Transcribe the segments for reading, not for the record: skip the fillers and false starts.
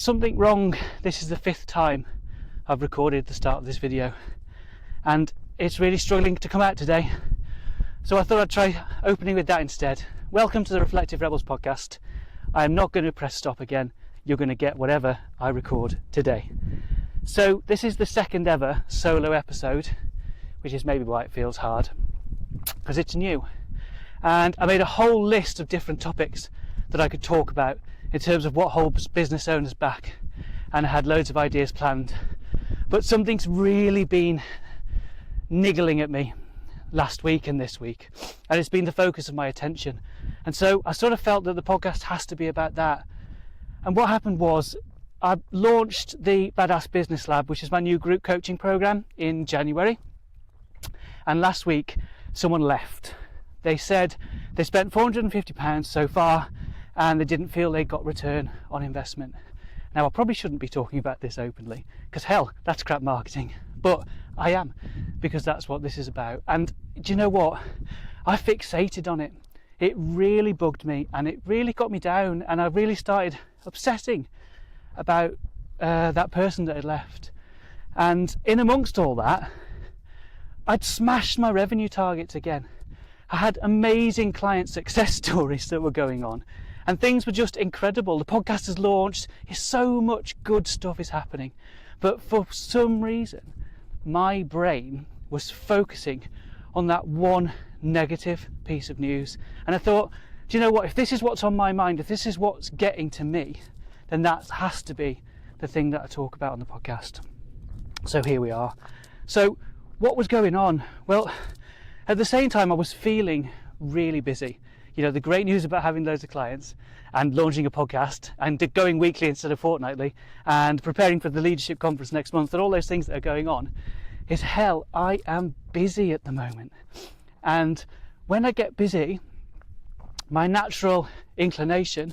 Something wrong. This is the 5th time I've recorded the start of this video and it's really struggling to come out today, so I thought I'd try opening with that instead. Welcome to the Reflective Rebels podcast. I am not going to press stop again. You're going to get whatever I record today. So this is the second ever solo episode, which is maybe why it feels hard, because it's new. And I made a whole list of different topics that I could talk about in terms of what holds business owners back, and I had loads of ideas planned, but something's really been niggling at me last week and this week, and it's been the focus of my attention, and so I sort of felt that the podcast has to be about that. And what happened was I launched the Badass Business Lab, which is my new group coaching program, in January, and last week someone left. They said they spent £450 so far and they didn't feel they got return on investment. Now, I probably shouldn't be talking about this openly, because hell, that's crap marketing, but I am, because that's what this is about. And do you know what? I fixated on it. It really bugged me and it really got me down, and I really started obsessing about that person that had left. And in amongst all that, I'd smashed my revenue targets again. I had amazing client success stories that were going on, and things were just incredible. The podcast has launched, so much good stuff is happening, but for some reason my brain was focusing on that one negative piece of news. And I thought, do you know what, if this is what's on my mind, if this is what's getting to me, then that has to be the thing that I talk about on the podcast. So here we are. So what was going on? Well, at the same time I was feeling really busy. You know, the great news about having loads of clients and launching a podcast and going weekly instead of fortnightly and preparing for the leadership conference next month and all those things that are going on is hell. I am busy at the moment. And when I get busy, my natural inclination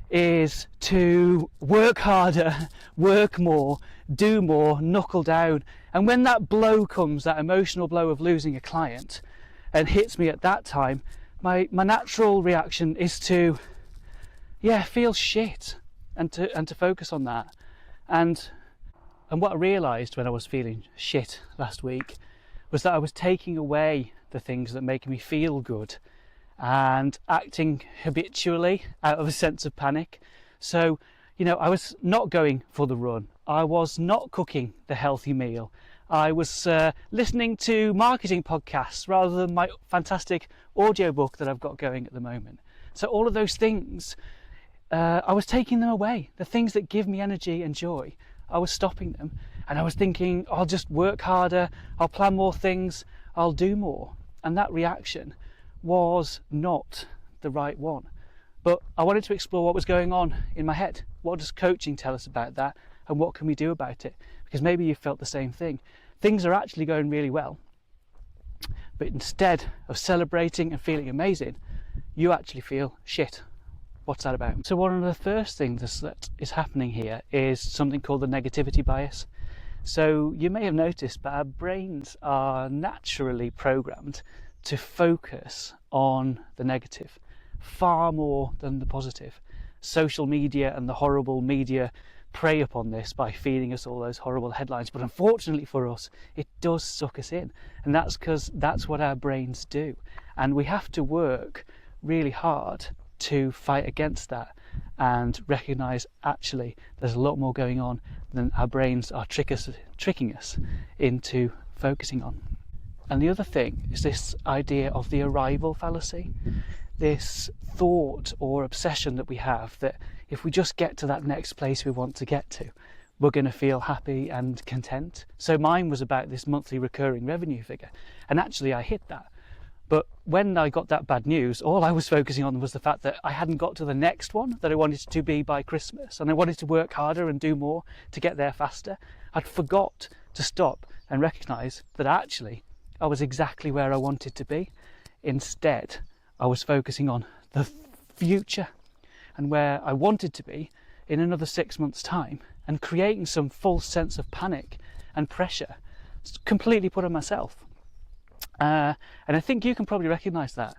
is to work harder, work more, do more, knuckle down. And when that blow comes, that emotional blow of losing a client, and hits me at that time, my natural reaction is to feel shit and to focus on that. And what I realised when I was feeling shit last week was that I was taking away the things that make me feel good and acting habitually out of a sense of panic. So, you know, I was not going for the run. I was not cooking the healthy meal. I was listening to marketing podcasts rather than my fantastic audiobook that I've got going at the moment. So all of those things, I was taking them away. The things that give me energy and joy, I was stopping them. And I was thinking, I'll just work harder, I'll plan more things, I'll do more. And that reaction was not the right one. But I wanted to explore what was going on in my head. What does coaching tell us about that? And what can we do about it? Because maybe you felt the same thing. Things are actually going really well, but instead of celebrating and feeling amazing, you actually feel shit. What's that about? So one of the first things that is happening here is something called the negativity bias. So you may have noticed, but our brains are naturally programmed to focus on the negative far more than the positive. Social media and the horrible media prey upon this by feeding us all those horrible headlines, but unfortunately for us it does suck us in, and that's because that's what our brains do, and we have to work really hard to fight against that and recognize actually there's a lot more going on than our brains are tricking us into focusing on. And the other thing is this idea of the arrival fallacy, this thought or obsession that we have that if we just get to that next place we want to get to, we're going to feel happy and content. So mine was about this monthly recurring revenue figure, and actually I hit that. But when I got that bad news, all I was focusing on was the fact that I hadn't got to the next one that I wanted to be by Christmas, and I wanted to work harder and do more to get there faster. I'd forgot to stop and recognise that actually I was exactly where I wanted to be. Instead, I was focusing on the future and where I wanted to be in another 6 months' time, and creating some false sense of panic and pressure completely put on myself. And I think you can probably recognise that.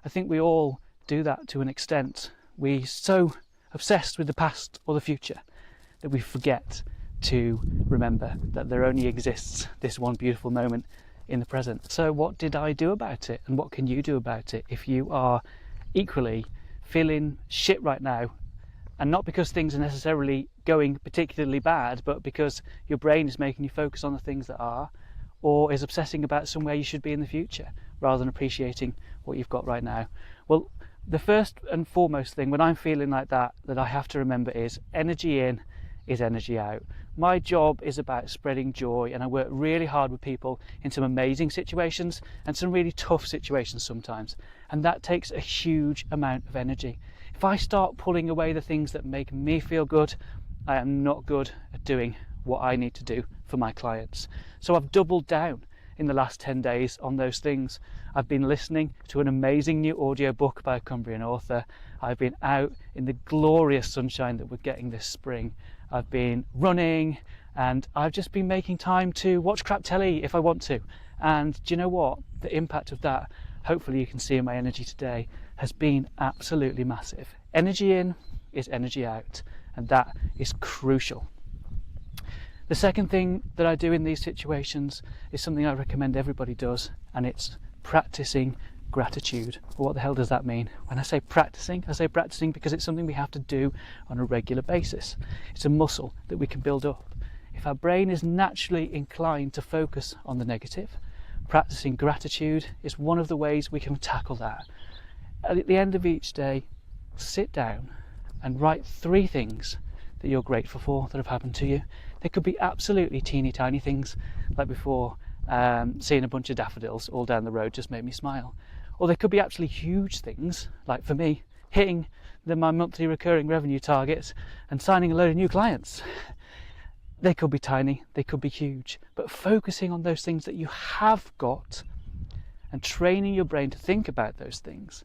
I think we all do that to an extent. We're so obsessed with the past or the future that we forget to remember that there only exists this one beautiful moment in the present. So what did I do about it, and what can you do about it if you are equally feeling shit right now? And not because things are necessarily going particularly bad, but because your brain is making you focus on the things that are, or is obsessing about somewhere you should be in the future rather than appreciating what you've got right now. Well, the first and foremost thing when I'm feeling like that I have to remember is energy in is energy out. My job is about spreading joy, and I work really hard with people in some amazing situations and some really tough situations sometimes, and that takes a huge amount of energy. If I start pulling away the things that make me feel good, I am not good at doing what I need to do for my clients. So I've doubled down in the last 10 days on those things. I've been listening to an amazing new audiobook by a Cumbrian author. I've been out in the glorious sunshine that we're getting this spring. I've been running, and I've just been making time to watch crap telly if I want to. And do you know what? The impact of that, hopefully you can see in my energy today, has been absolutely massive. Energy in is energy out, and that is crucial. The second thing that I do in these situations is something I recommend everybody does, and it's practicing gratitude. Well, what the hell does that mean? When I say practicing because it's something we have to do on a regular basis. It's a muscle that we can build up. If our brain is naturally inclined to focus on the negative, practicing gratitude is one of the ways we can tackle that. At the end of each day, sit down and write 3 things that you're grateful for that have happened to you. They could be absolutely teeny tiny things, like before seeing a bunch of daffodils all down the road just made me smile. Or they could be actually huge things, like for me, hitting my monthly recurring revenue targets and signing a load of new clients. They could be tiny, they could be huge, but focusing on those things that you have got and training your brain to think about those things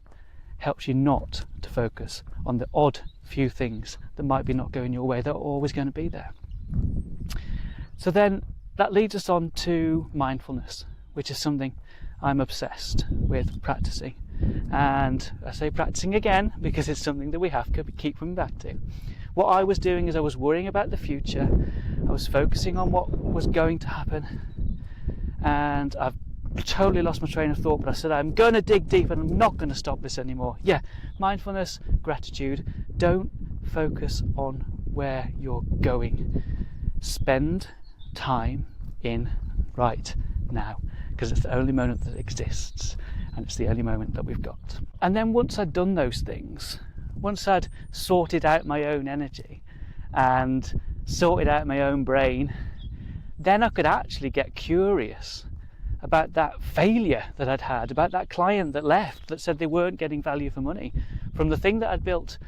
helps you not to focus on the odd few things that might be not going your way, that are always going to be there. So then that leads us on to mindfulness, which is something I'm obsessed with practicing. And I say practicing again because it's something that we have to keep coming back to. What I was doing is I was worrying about the future, I was focusing on what was going to happen, and I've totally lost my train of thought, but I said I'm going to dig deep and I'm not going to stop this anymore. Yeah, mindfulness, gratitude. Don't focus on where you're going. Spend time in right now, because it's the only moment that exists, and it's the only moment that we've got. And then once I'd done those things, once I'd sorted out my own energy and sorted out my own brain, then I could actually get curious about that failure that I'd had, about that client that left, that said they weren't getting value for money from the thing that I'd built.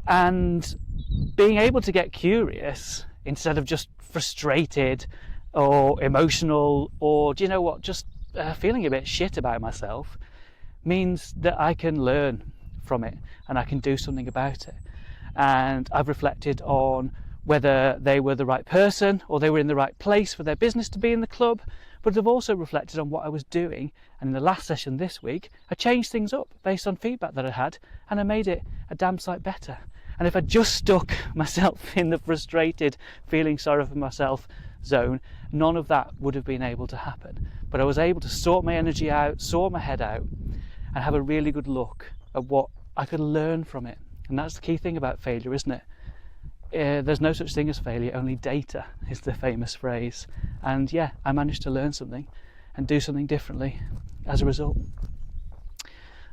And being able to get curious instead of just frustrated or emotional, or do you know what, just feeling a bit shit about myself, means that I can learn from it and I can do something about it. And I've reflected on whether they were the right person or they were in the right place for their business to be in the club, but I've also reflected on what I was doing. And in the last session this week, I changed things up based on feedback that I had, and I made it a damn sight better. And if I just stuck myself in the frustrated, feeling sorry for myself zone, none of that would have been able to happen. But I was able to sort my energy out, sort my head out, and have a really good look at what I could learn from it. And that's the key thing about failure, isn't it? There's no such thing as failure, only data is the famous phrase. And yeah, I managed to learn something and do something differently as a result.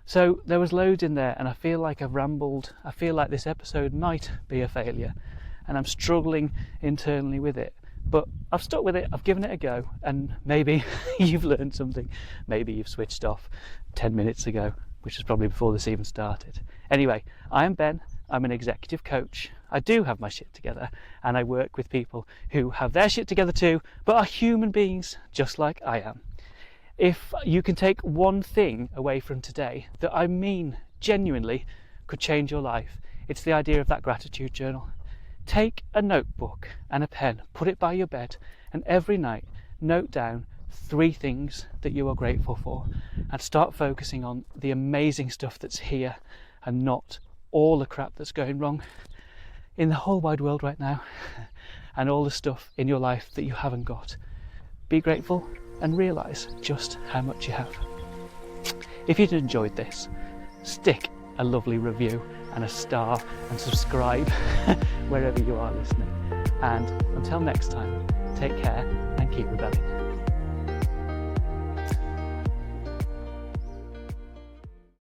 So there was loads in there, and I feel like I've rambled. I feel like this episode might be a failure, and I'm struggling internally with it. But I've stuck with it, I've given it a go, and maybe you've learned something. Maybe you've switched off 10 minutes ago, which was probably before this even started. Anyway, I am Ben. I'm an executive coach. I do have my shit together, and I work with people who have their shit together too, but are human beings just like I am. If you can take one thing away from today that I mean genuinely could change your life, it's the idea of that gratitude journal. Take a notebook and a pen, put it by your bed, and every night note down 3 things that you are grateful for, and start focusing on the amazing stuff that's here and not all the crap that's going wrong. in the whole wide world right now and all the stuff in your life that you haven't got. Be grateful and realise just how much you have. If you'd enjoyed this, stick a lovely review and a star and subscribe wherever you are listening. And until next time, take care and keep rebelling.